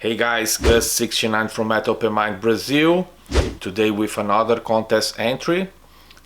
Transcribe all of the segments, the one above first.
Hey guys, Gus69 from At Open Mind Brazil. Today with another contest entry.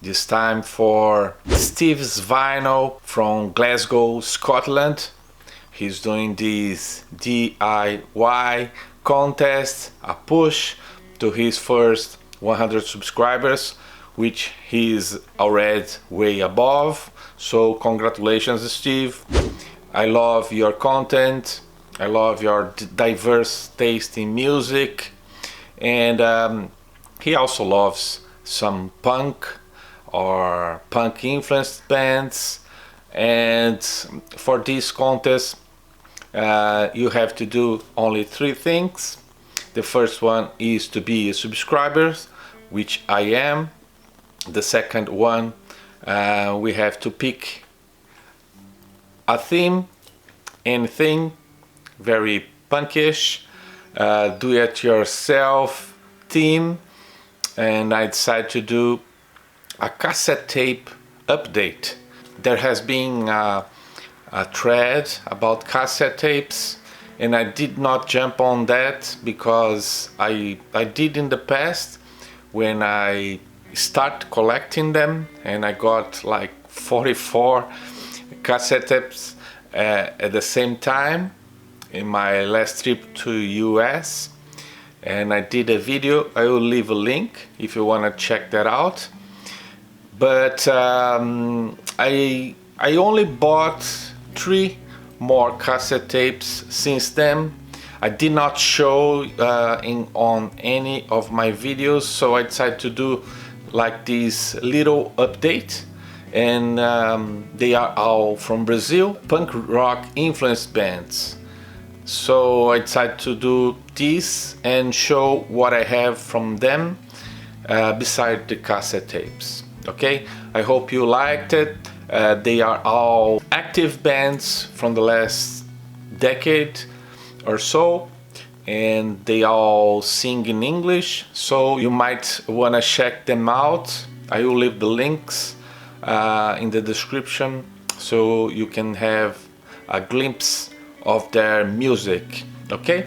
This time for Steve's vinyl from Glasgow, Scotland. He's doing this DIY contest, a push to his first 100 subscribers, which he's already way above. So congratulations, Steve. I love your content. I love your diverse taste in music, and he also loves some punk or punk influenced bands. And for this contest you have to do only 3 things. The first one is to be a subscriber, which I am. The second one, we have to pick a theme, anything very punkish, do-it-yourself theme, and I decided to do a cassette tape update. There has been a thread about cassette tapes, and I did not jump on that because I did in the past when I started collecting them, and I got like 44 cassette tapes at the same time in my last trip to US, and I did a video. I will leave a link if you want to check that out. But I only bought 3 more cassette tapes since then. I did not show on any of my videos, so I decided to do like this little update. And they are all from Brazil, punk rock influenced bands. So I decided to do this and show what I have from them beside the cassette tapes. Okay, I hope you liked it. They are all active bands from the last decade or so, and they all sing in English, so you might want to check them out. I will leave the links in the description so you can have a glimpse of their music. Okay,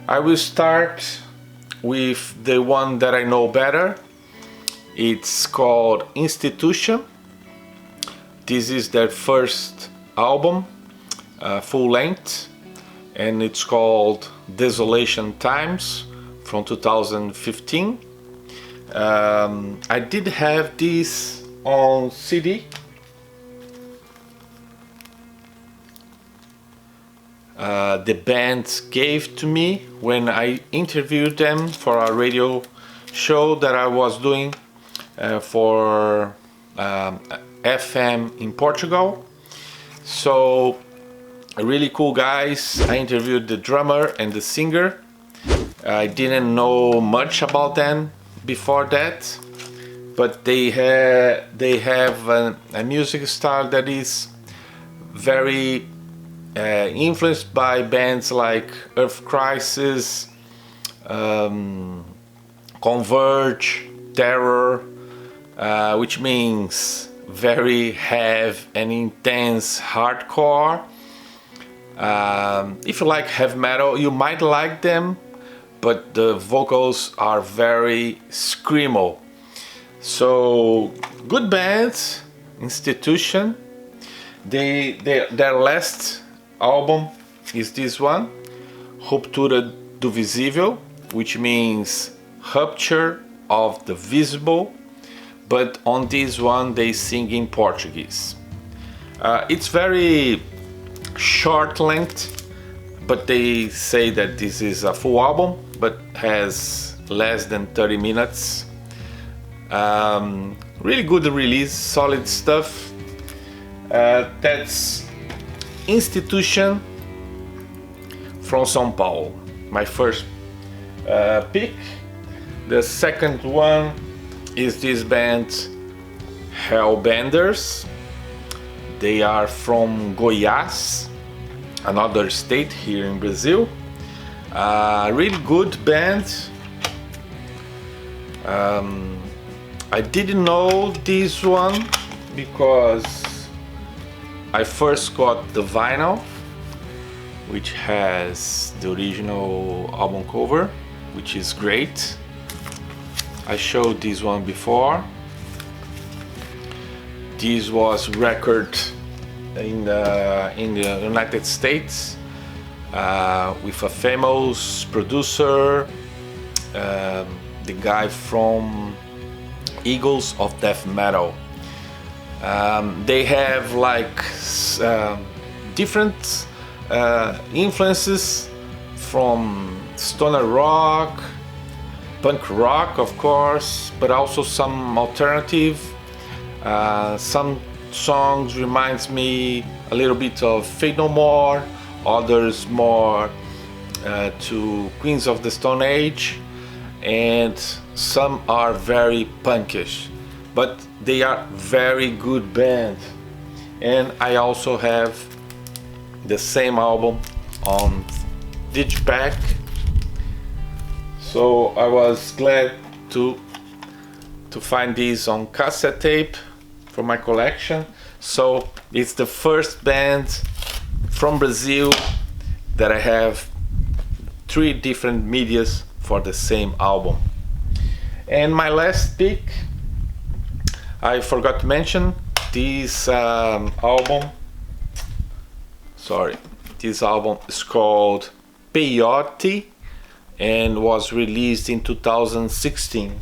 I will start with the one that I know better. It's called Institution. This is their first album, full length, and it's called Desolation Times from 2015. I did have this on CD. The band gave to me when I interviewed them for a radio show that I was doing for FM in Portugal. So really cool guys. I interviewed the drummer and the singer. I didn't know much about them before that, but they have a music style that is very influenced by bands like Earth Crisis, Converge, Terror, which means very heavy and intense hardcore. If you like heavy metal, you might like them, but the vocals are very screamo. So good band, Institution. Their last album is this one, Ruptura do Visível, which means rupture of the visible, but on this one they sing in Portuguese. It's very short length, but they say that this is a full album, but has less than 30 minutes. Really good release, solid stuff. That's Institution from São Paulo, my first pick. The second one is this band HELLBENDERS. They are from Goiás, another state here in Brazil. Really good band. I didn't know this one because I first got the vinyl which has the original album cover, which is great. I showed this one before. This was recorded in the United States with a famous producer, the guy from Eagles of Death Metal. They have like different influences from stoner rock, punk rock of course, but also some alternative. Some songs reminds me a little bit of Fate No More, others more to Queens of the Stone Age, and some are very punkish, but they are very good band. And I also have the same album on digipack, so I was glad to find this on cassette tape for my collection. So it's the first band from Brazil that I have 3 different medias for the same album. And my last pick, I forgot to mention this album. This album is called Peyote and was released in 2016.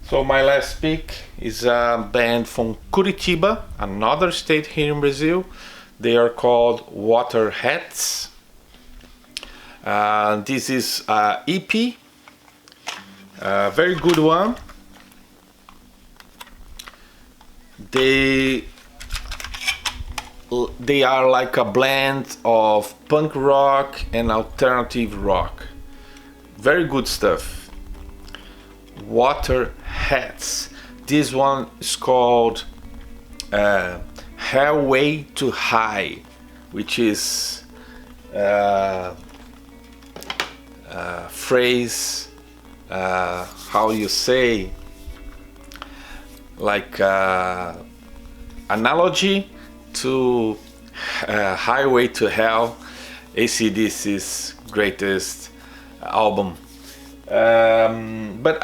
So my last pick is a band from Curitiba, another state here in Brazil. They are called Waterheads. This is a EP, a very good one. They are like a blend of punk rock and alternative rock. Very good stuff. Waterheads. This one is called Highway to High, which is phrase, how you say, like analogy to Highway to Hell, AC/DC's greatest album. But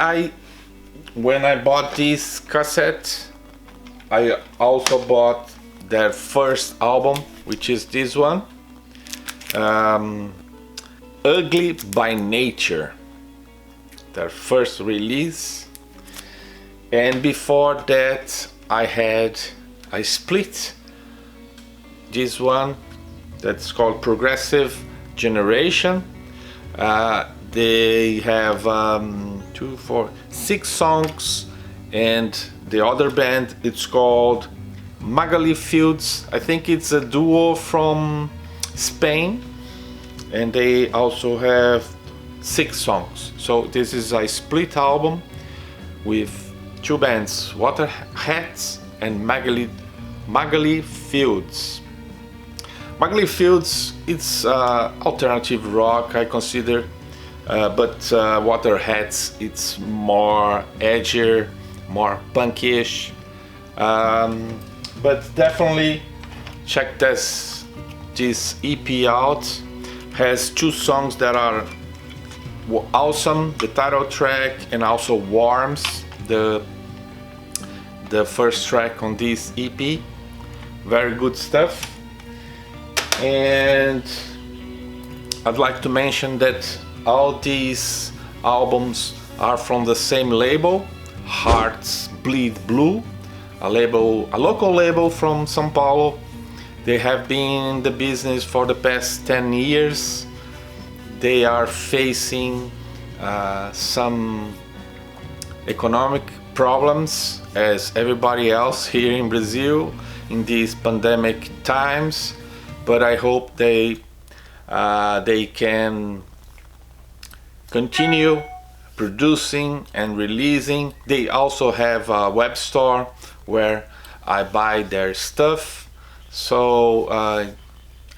when I bought this cassette, I also bought their first album, which is this one, Ugly by Nature, their first release. And before that I split this one that's called Progressive Generation. They have 2, 4, 6 songs, and the other band, it's called Magali Fields. I think it's a duo from Spain, and they also have 6 songs. So this is a split album with 2 bands, Waterheads and Magali Fields. Magali Fields, it's alternative rock, I consider, but Waterheads, it's more edgier, more punkish. But definitely check this EP out. Has 2 songs that are awesome, the title track and also Warms, the first track on this EP. Very good stuff. And I'd like to mention that all these albums are from the same label, Hearts Bleed Blue, a local label from São Paulo. They have been in the business for the past 10 years. They are facing some economic problems as everybody else here in Brazil in these pandemic times, but I hope they can continue producing and releasing. They also have a web store where I buy their stuff, so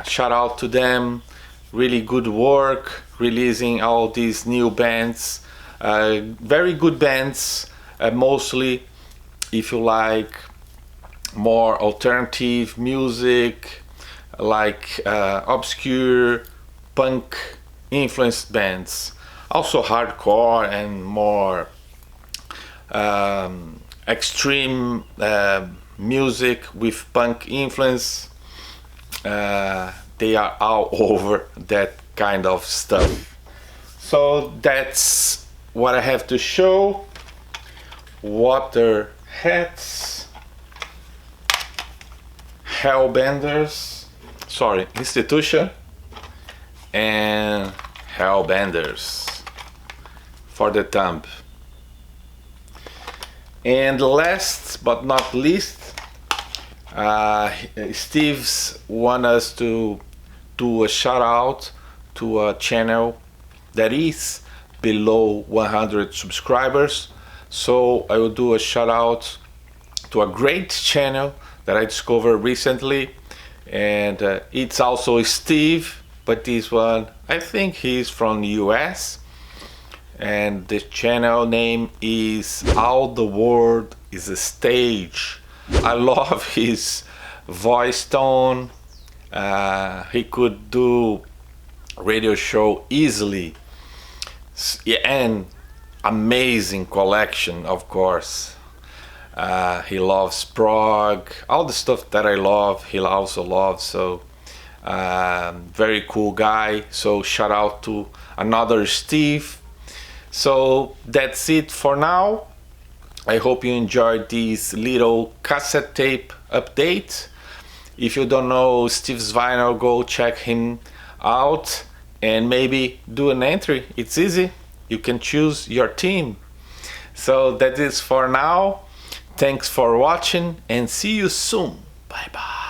shout out to them. Really good work releasing all these new bands, very good bands, mostly if you like more alternative music, like obscure punk influenced bands, also hardcore and more extreme music with punk influence. They are all over that kind of stuff. So that's what I have to show. Water hats, Hellbenders, sorry, institution, and Hellbenders for the thumb. And last but not least, Steve's want us to do a shout out to a channel that is below 100 subscribers. So I will do a shout out to a great channel that I discovered recently, and it's also Steve, but this one I think he's from the US, and the channel name is All the World is a Stage. I love his voice tone. He could do radio show easily, and amazing collection, of course. He loves prog, all the stuff that I love he also loves. So very cool guy. So shout out to another Steve. So that's it for now. I hope you enjoyed this little cassette tape update. If you don't know Steve's vinyl, go check him out and maybe do an entry. It's easy. You can choose your team. So that is for now. Thanks for watching and see you soon. Bye bye.